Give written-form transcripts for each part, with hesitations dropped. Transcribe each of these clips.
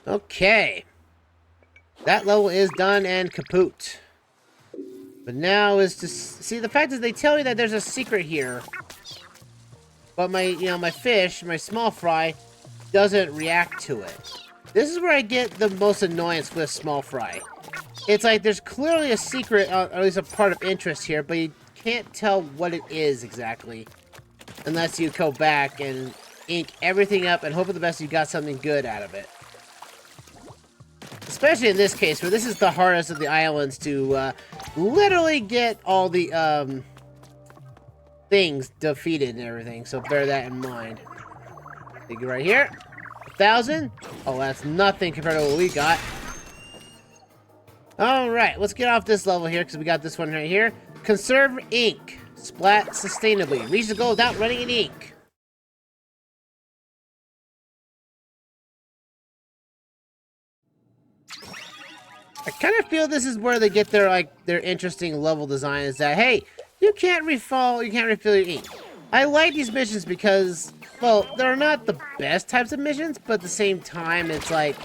Okay. That level is done and kaput. But now is to see, the fact is they tell you that there's a secret here. But my fish, my small fry, doesn't react to it. This is where I get the most annoyance with small fry. It's like there's clearly a secret, or at least a part of interest here, but you can't tell what it is exactly. Unless you go back and ink everything up and hope for the best you got something good out of it. Especially in this case, where this is the hardest of the islands to literally get all the things defeated and everything. So bear that in mind. Take it right here. 1,000. Oh, that's nothing compared to what we got. Alright, let's get off this level here because we got this one right here. Conserve ink. Splat sustainably. Reach the goal without running in ink. I kind of feel this is where they get their interesting level design, is that, hey, you can't refill your ink. I like these missions because, well, they're not the best types of missions, but at the same time, it's like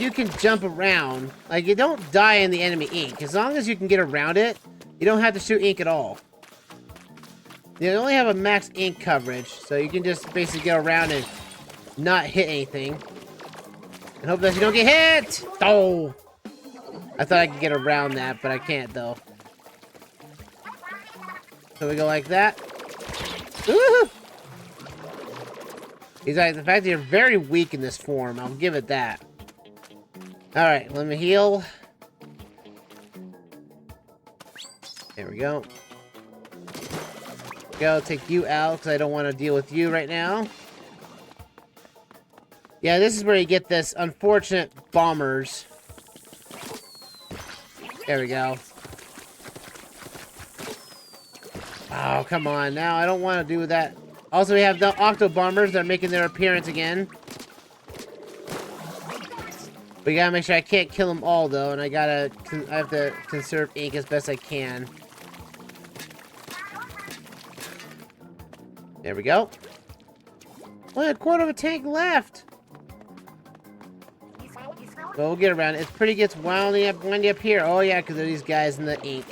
you can jump around. Like, you don't die in the enemy ink. As long as you can get around it, you don't have to shoot ink at all. You only have a max ink coverage, so you can just basically get around and not hit anything. And hope that you don't get hit! Oh! I thought I could get around that, but I can't, though. So we go like that. Woohoo! He's like, the fact that you're very weak in this form, I'll give it that. Alright, let me heal. There we go. Go, take you out, because I don't want to deal with you right now. Yeah, this is where you get this unfortunate bombers. There we go. Oh, come on. Now, I don't want to do that. Also, we have the octo bombers that are making their appearance again. We gotta make sure I can't kill them all, though, and I have to conserve ink as best I can. There we go. Only a quarter of a tank left. Well, we'll get around it. It pretty gets windy up here. Oh, yeah, because there are these guys in the ink.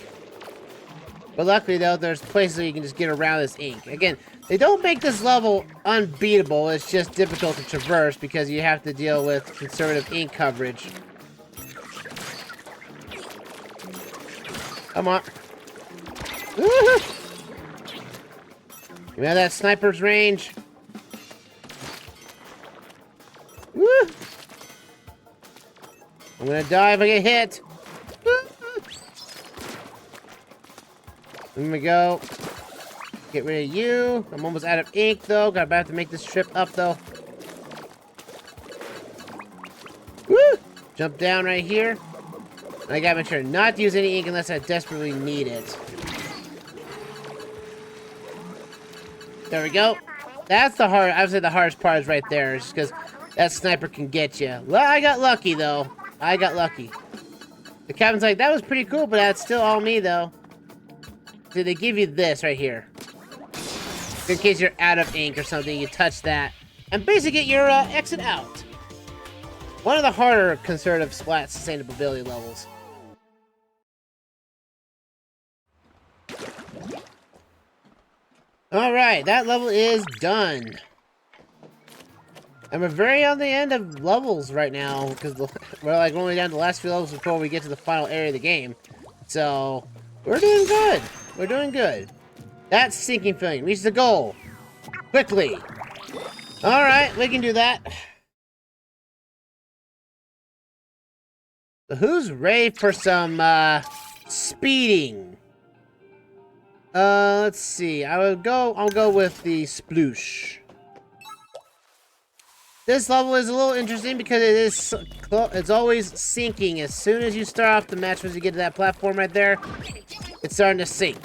But luckily, though, there's places where you can just get around this ink. Again, they don't make this level unbeatable. It's just difficult to traverse because you have to deal with conservative ink coverage. Come on. Woohoo! You have that sniper's range. Woo! I'm gonna die if I get hit. There we go. Get rid of you. I'm almost out of ink, though. Got about to make this trip up, though. Woo! Jump down right here. And I gotta make sure not to use any ink unless I desperately need it. There we go. That's the hard. I would say the hardest part is right there, is because that sniper can get you. Well, I got lucky, though. I got lucky. The captain's like, that was pretty cool, but that's still all me, though. So they give you this right here. In case you're out of ink or something, you touch that. And basically get your exit out. One of the harder conservative splat sustainability levels. Alright, that level is done. And we're very on the end of levels right now, because we're like only down to the last few levels before we get to the final area of the game. So, we're doing good. We're doing good. That sinking feeling. Reach the goal. Quickly. Alright, we can do that. So who's ready for some, speeding? Let's see. I'll go with the sploosh. This level is a little interesting because it's always sinking. As soon as you start off the match, once you get to that platform right there, it's starting to sink.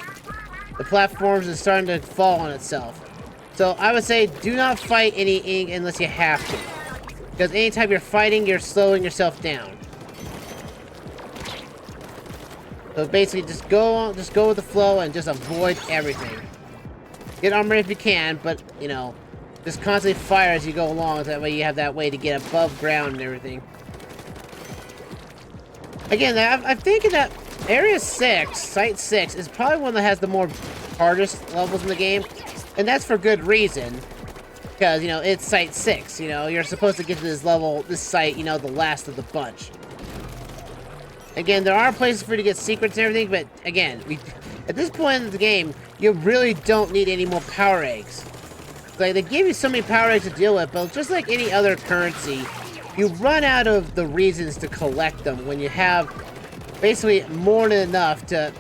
The platforms is starting to fall on itself. So I would say do not fight any ink unless you have to. Because anytime you're fighting, you're slowing yourself down. So basically, just go with the flow and just avoid everything. Get armor if you can, but you know, just constantly fire as you go along. So that way you have that way to get above ground and everything. Again, I'm thinking that Area 6, Site 6, is probably one that has the more hardest levels in the game. And that's for good reason. Because, you know, it's Site 6, you know, you're supposed to get to this level, this site, you know, the last of the bunch. Again, there are places for you to get secrets and everything, but again, at this point in the game, you really don't need any more power eggs. Like, they give you so many power eggs to deal with, but just like any other currency, you run out of the reasons to collect them when you have basically more than enough to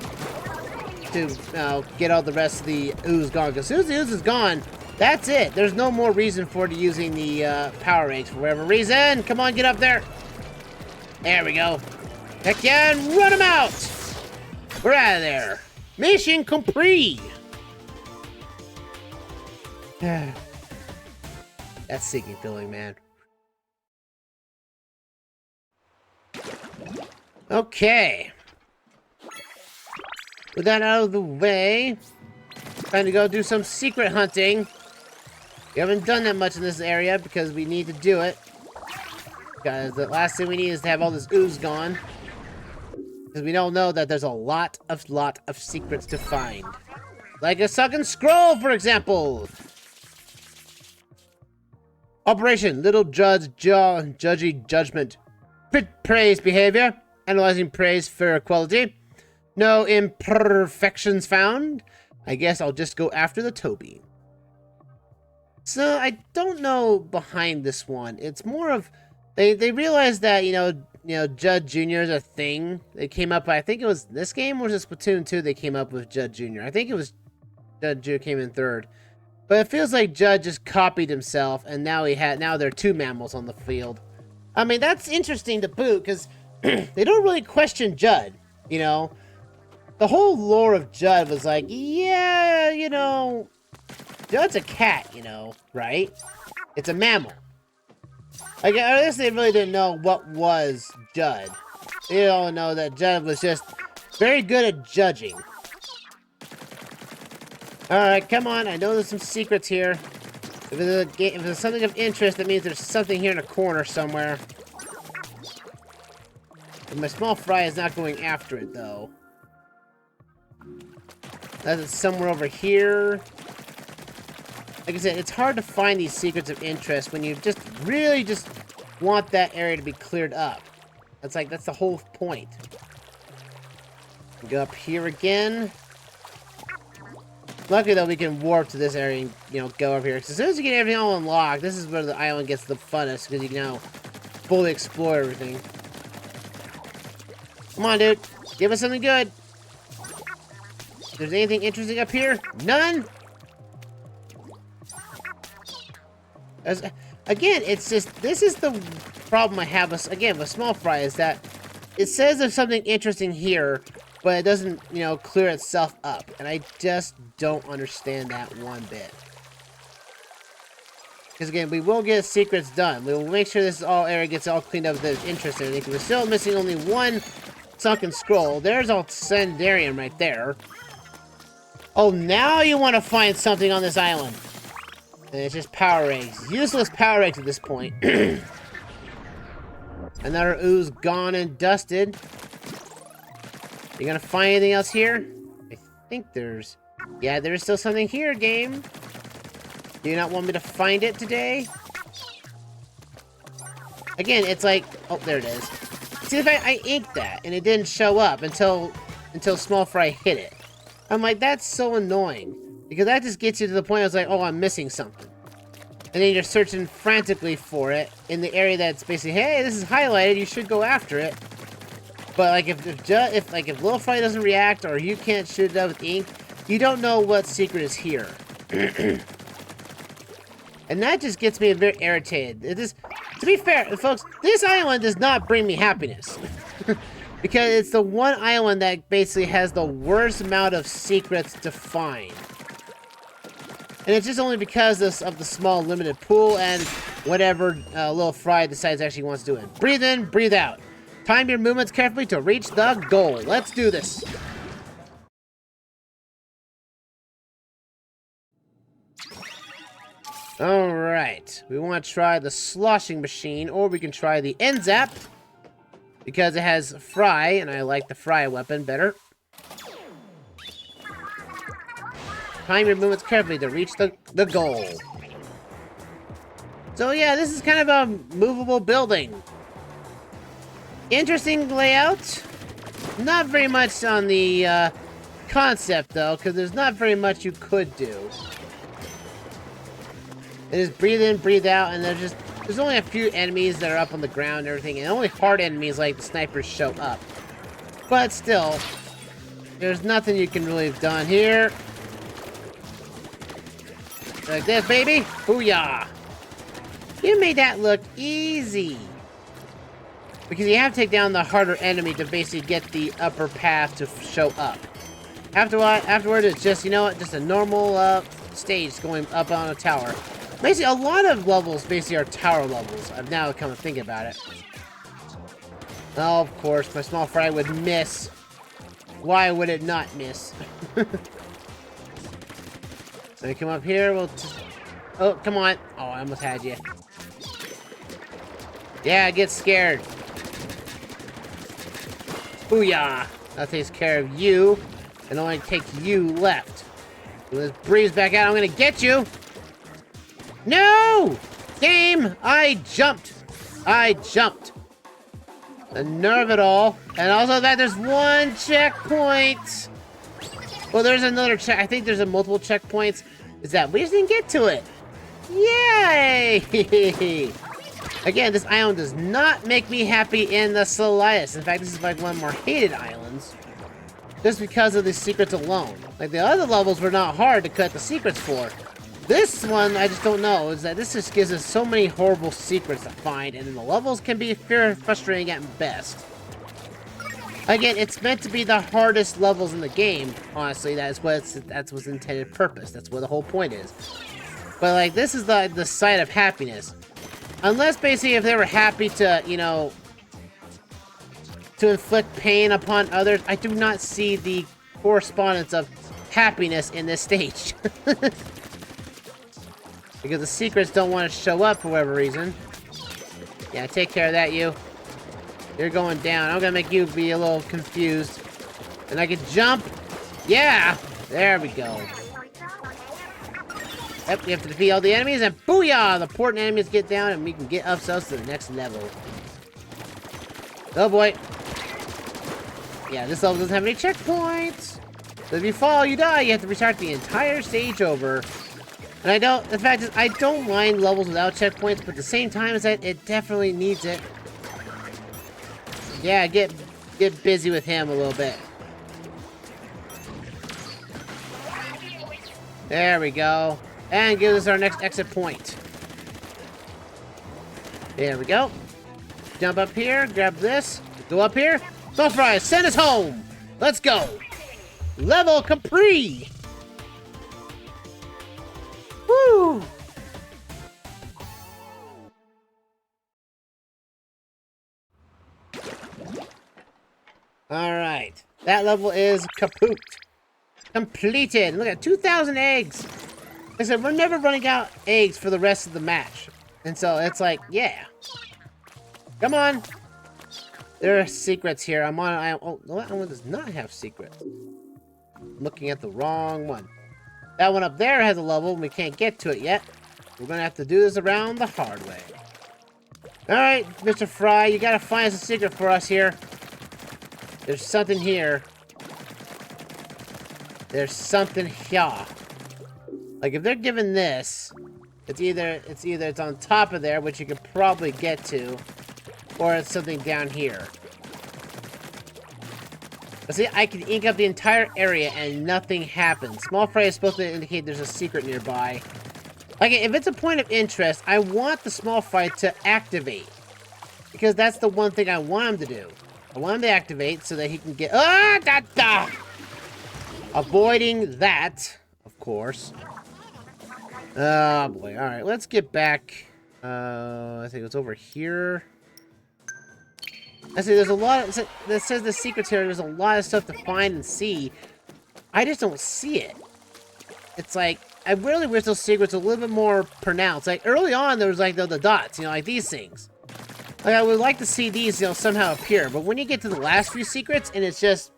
get all the rest of the ooze gone. Because as soon as the ooze is gone, that's it. There's no more reason for using the power eggs for whatever reason. Come on, get up there. There we go. Heck yeah, and run them out. We're out of there. Mission complete. That's sinking feeling, man. Okay. With that out of the way, time to go do some secret hunting. We haven't done that much in this area because we need to do it. Because the last thing we need is to have all this ooze gone. Because we don't know that there's a lot of secrets to find. Like a sunken scroll, for example. Operation Little Judgy Judgment. Praise behavior. Analyzing praise for quality. No imperfections found. I guess I'll just go after the Toby. So I don't know behind this one. It's more of they realized that you know Judd Jr. is a thing. They came up. I think it was this game or was it Splatoon 2 they came up with Judd Jr. I think it was Judd Jr. came in third. But it feels like Judd just copied himself, and now there are two mammals on the field. I mean, that's interesting to boot because they don't really question Judd. You know, the whole lore of Judd was like, yeah, you know, Judd's a cat, you know, right? It's a mammal. Like, I guess they really didn't know what was Judd. They don't know that Judd was just very good at judging. Alright, come on. I know there's some secrets here. If there's something of interest, that means there's something here in a corner somewhere. And my small fry is not going after it, though. That's somewhere over here. Like I said, it's hard to find these secrets of interest when you just really just want that area to be cleared up. That's the whole point. Go up here again. Luckily, though, we can warp to this area and, you know, go over here. Because as soon as you get everything all unlocked, this is where the island gets the funnest. Because you can now fully explore everything. Come on, dude. Give us something good. If there's anything interesting up here? None? Again, it's just, this is the problem I have with, again, with small fry, is that it says there's something interesting here, but it doesn't, you know, clear itself up. And I just don't understand that one bit. Because again, we will get secrets done. We will make sure this all area gets all cleaned up that's interesting. Because we're still missing only one sunken scroll. There's all Sendarium right there. Oh, now you want to find something on this island. And it's just power eggs. Useless power eggs at this point. Another ooze gone and dusted. You gonna find anything else here? I think there's... Yeah, there is still something here, game. Do you not want me to find it today? Again, it's like... Oh, there it is. See, if I inked that, and it didn't show up until Small Fry hit it. I'm like, that's so annoying. Because that just gets you to the point I was like, oh, I'm missing something. And then you're searching frantically for it in the area that's basically, hey, this is highlighted, you should go after it. But like if Little Fry doesn't react or you can't shoot it out with ink, you don't know what secret is here. And that just gets me very irritated. It is, to be fair, folks, this island does not bring me happiness. Because it's the one island that basically has the worst amount of secrets to find. And it's just only because of the small limited pool and whatever Little Fry decides actually wants to do it. Breathe in, breathe out. Time your movements carefully to reach the goal. Let's do this. Alright. We want to try the sloshing machine, or we can try the end zap. Because it has fry, and I like the fry weapon better. Time your movements carefully to reach the goal. So yeah, this is kind of a movable building. Interesting layout. Not very much on the concept though, because there's not very much you could do. They just breathe in, breathe out, and there's only a few enemies that are up on the ground and everything, and only hard enemies like the snipers show up. But still, there's nothing you can really have done here. Like this, baby. Booyah! You made that look easy. Because you have to take down the harder enemy to basically get the upper path to show up. Afterward, it's just, you know what, just a normal stage going up on a tower. Basically, a lot of levels basically are tower levels. I've now come to think about it. Oh, of course, my small fry would miss. Why would it not miss? So we come up here, we'll oh, come on. Oh, I almost had you. Yeah, get scared. Booyah! That takes care of you. And only takes you left. So let's breeze back out. I'm gonna get you. No! Game! I jumped. The nerve it all. And also that there's one checkpoint. Well, there's another check. I think there's a multiple checkpoints. Is that we just didn't get to it? Yay! Again, this island does not make me happy in the slightest. In fact, this is like one of the more hated islands. Just because of the secrets alone. Like the other levels were not hard to cut the secrets for. This one, I just don't know, is that this just gives us so many horrible secrets to find, and then the levels can be frustrating at best. Again, it's meant to be the hardest levels in the game, honestly. That's what's intended purpose. That's what the whole point is. But like, this is the side of happiness. Unless basically if they were happy to, you know, to inflict pain upon others, I do not see the correspondence of happiness in this stage. Because the secrets don't want to show up for whatever reason. Yeah, take care of that, you. You're going down. I'm gonna make you be a little confused. And I can jump. Yeah! There we go. Yep, we have to defeat all the enemies, and booyah! The important enemies get down, and we can get ourselves to the next level. Oh boy. Yeah, this level doesn't have any checkpoints. So if you fall, you die. You have to restart the entire stage over. And the fact is, I don't mind levels without checkpoints, but at the same time as that, it definitely needs it. Yeah, get busy with him a little bit. There we go. And give us our next exit point. There we go. Jump up here, grab this, go up here. Small fry, send us home. Let's go. Level Capri. Woo. All right. That level is kaput. Completed. Look at 2,000 eggs. Like I said, we're never running out eggs for the rest of the match. And so it's like, yeah. Come on. There are secrets here. I'm on. Oh, that one does not have secrets. I'm looking at the wrong one. That one up there has a level, and we can't get to it yet. We're gonna have to do this around the hard way. All right, Mr. Fry, you gotta find us a secret for us here. There's something here. There's something here. Like if they're given this, it's either it's on top of there, which you could probably get to, or it's something down here. But see, I can ink up the entire area and nothing happens. Small fry is supposed to indicate there's a secret nearby. Like if it's a point of interest, I want the small fry to activate. Because that's the one thing I want him to do. I want him to activate so that he can get... Avoiding that, of course. Oh boy, alright, let's get back. I think it's over here. I see, there's a lot of, that says the secrets here, there's a lot of stuff to find and see. I just don't see it. It's like, I really wish those secrets were a little bit more pronounced. Like, early on, there was like the dots, you know, like these things. Like, I would like to see these, you know, somehow appear. But when you get to the last few secrets, and it's just,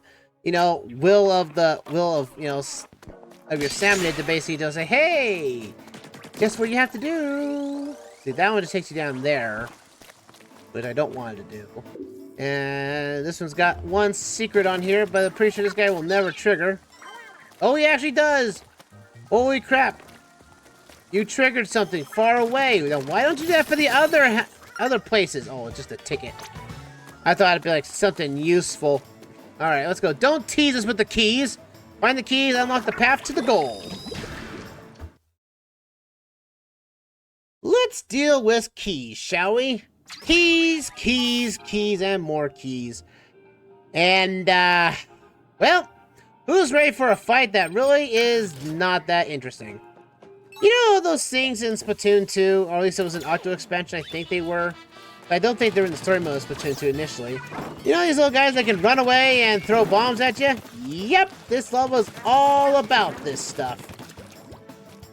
you know, will of, you know, of your salmonid to basically just say, hey, guess what you have to do? See, that one just takes you down there, which I don't want it to do. And this one's got one secret on here, but I'm pretty sure this guy will never trigger. Oh, he actually does! Holy crap! You triggered something far away. Now, why don't you do that for the other places? Oh, it's just a ticket. I thought it'd be like something useful. All right, let's go. Don't tease us with the keys. Find the keys, unlock the path to the goal. Let's deal with keys, shall we? Keys, keys, keys, and more keys. And, well, who's ready for a fight that really is not that interesting? You know those things in Splatoon 2, or at least it was an Octo expansion, I think they were. I don't think they were in the story mode of Splatoon 2 initially. You know these little guys that can run away and throw bombs at you? Yep, this level is all about this stuff.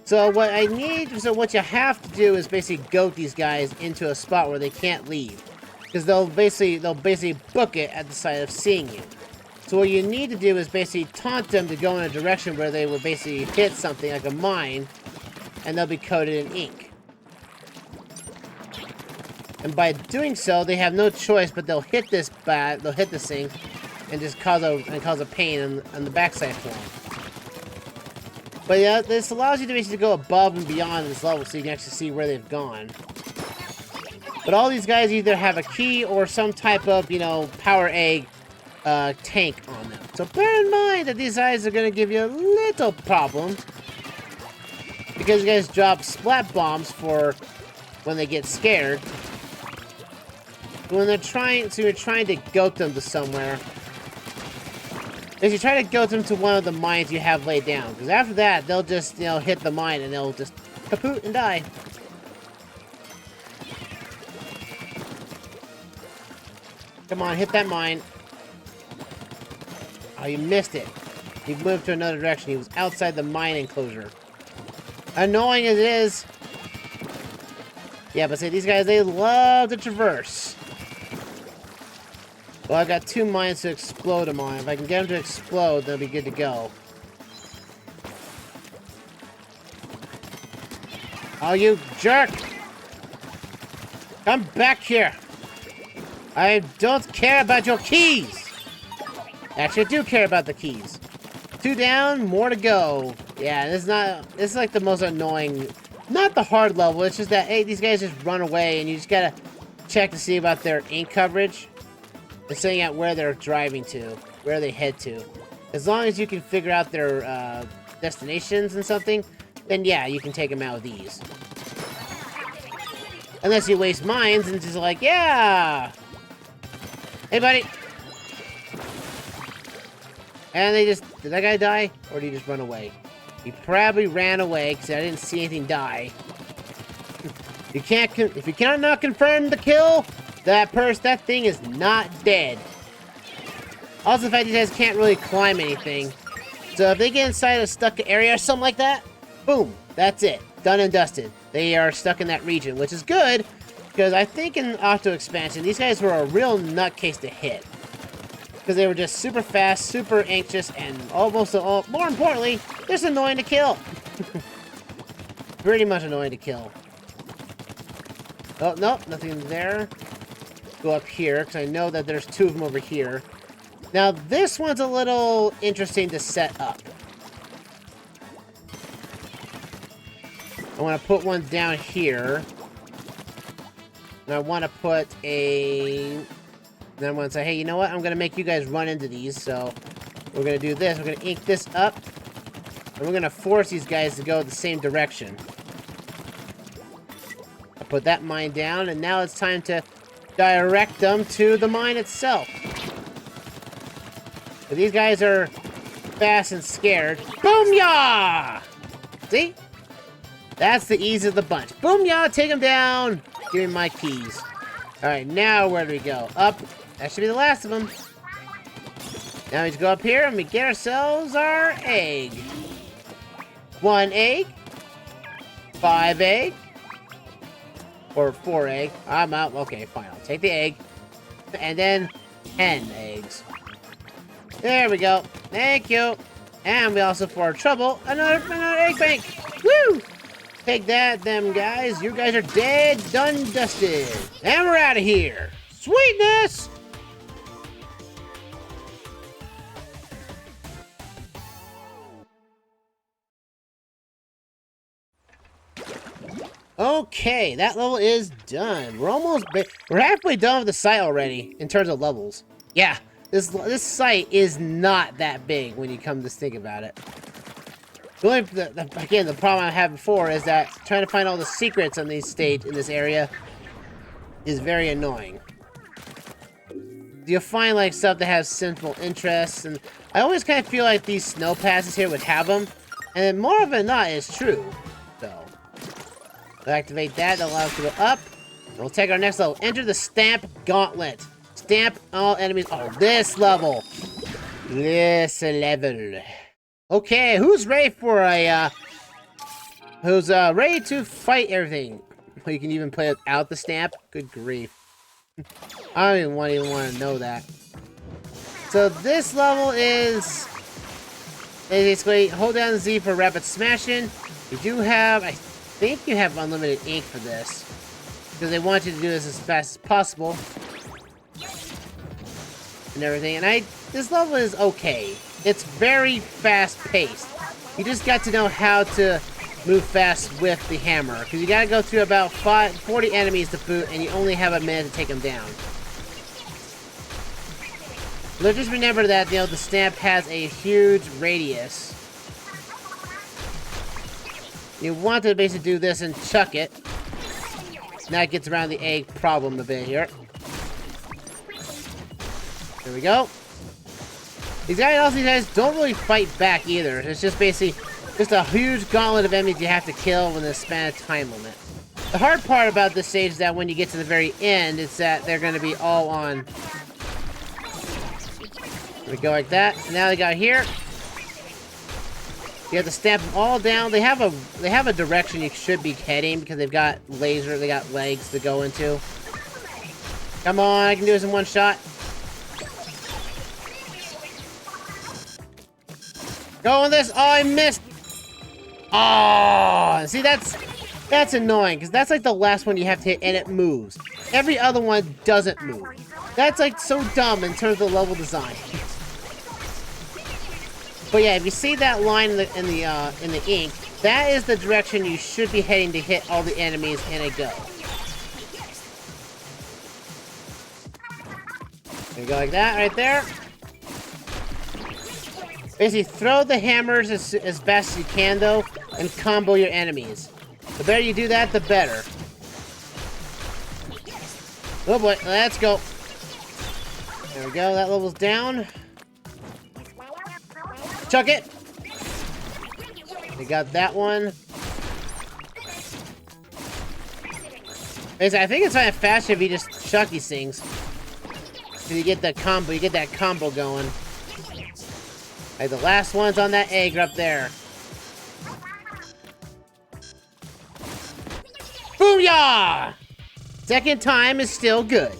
So what you have to do is basically goat these guys into a spot where they can't leave. Because they'll basically book it at the sight of seeing you. So what you need to do is basically taunt them to go in a direction where they will basically hit something like a mine, and they'll be coated in ink. And by doing so, they have no choice, but they'll hit this thing, and just cause a pain on the backside for them. But yeah, this allows you to basically go above and beyond this level, so you can actually see where they've gone. But all these guys either have a key or some type of, you know, power egg tank on them. So bear in mind that these guys are going to give you a little problem, because you guys drop splat bombs for when they get scared. When they're trying to goat them to somewhere. If you try to goat them to one of the mines you have laid down, because after that they'll just, you know, hit the mine and they'll just kaput and die. Come on, hit that mine. Oh, you missed it. He moved to another direction. He was outside the mine enclosure. Annoying as it is. Yeah, but see, these guys, they love to traverse. Well, I got 2 mines to explode them on. If I can get them to explode, they'll be good to go. Oh, you jerk! Come back here! I don't care about your keys! Actually, I do care about the keys. 2 down, more to go. Yeah, this is like the most annoying, not the hard level, it's just that, hey, these guys just run away and you just gotta check to see about their ink coverage. And saying out where they're driving to, where they head to. As long as you can figure out their destinations and something, then yeah, you can take them out with ease. Unless you waste mines and just like, yeah! Hey, buddy! And they just, did that guy die? Or did he just run away? He probably ran away, because I didn't see anything die. If you cannot confirm the kill, that thing is not dead. Also, the fact these guys can't really climb anything. So if they get inside a stuck area or something like that, boom, that's it. Done and dusted. They are stuck in that region, which is good, because I think in Octo Expansion, these guys were a real nutcase to hit. Because they were just super fast, super anxious, and more importantly, just annoying to kill. Pretty much annoying to kill. Oh, nope, nothing there. Go up here, because I know that there's 2 of them over here. Now, this one's a little interesting to set up. I want to put one down here. And I want to put a... Then I'm going to say, hey, you know what? I'm going to make you guys run into these, so... We're going to do this. We're going to ink this up. And we're going to force these guys to go the same direction. I put that mine down, and now it's time to direct them to the mine itself. But these guys are fast and scared. Boom-yah! See? That's the ease of the bunch. Boom-yah! Take them down! Give me my keys. Alright, now where do we go? Up, That should be the last of them. Now we just go up here and we get ourselves our egg. 1 egg. 5 egg. Or 4 egg. I'm out. Okay, fine. I'll take the egg. And then 10 eggs. There we go. Thank you. And we also, for our trouble, another egg bank. Woo! Take that, them guys. You guys are dead, done, dusted. And we're out of here. Sweetness! Okay, that level is done. We're halfway done with the site already in terms of levels. Yeah, this site is not that big when you come to think about it. Again, the problem I had before is that trying to find all the secrets on these in this area is very annoying. You'll find like stuff that has simple interests, and I always kind of feel like these snow passes here would have them, and more of it not is true. So. We'll activate that allows us to go up. We'll take our next level. Enter the Stamp Gauntlet. Stamp all enemies. Oh, this level. This level. Okay, who's ready for a, who's ready to fight everything? You can even play without the stamp? Good grief. I don't even want to know that. So this level is basically hold down the Z for rapid smashing. You do have, I think you have unlimited ink for this, because they want you to do this as fast as possible and everything. And this level is okay. It's very fast paced. You just got to know how to move fast with the hammer, because you got to go through about 40 enemies to boot, and you only have a minute to take them down. But just remember that, you know, the stamp has a huge radius. You want to basically do this and chuck it. Now it gets around the egg problem a bit here. There we go. These guys don't really fight back either. It's just basically just a huge gauntlet of enemies you have to kill within a span of time limit. The hard part about this stage is that when you get to the very end, it's that they're going to be all on. There we go like that. And now they got here. You have to stamp them all down. They have a direction you should be heading because they've got they got legs to go into. Come on, I can do this in one shot. Go on this. Oh, I missed. Oh, see, that's annoying because that's like the last one you have to hit and it moves. Every other one doesn't move. That's like so dumb in terms of level design. But yeah, if you see that line in the ink, that is the direction you should be heading to hit all the enemies in a go. There you go, like that, right there. Basically, throw the hammers as best as you can, though, and combo your enemies. The better you do that, the better. Oh boy, let's go. There we go, that level's down. Chuck it! We got that one. Basically, I think it's kind of faster if you just chuck these things. So you get the combo, you get that combo going. Like the last one's on that egg up there. Booyah! Second time is still good.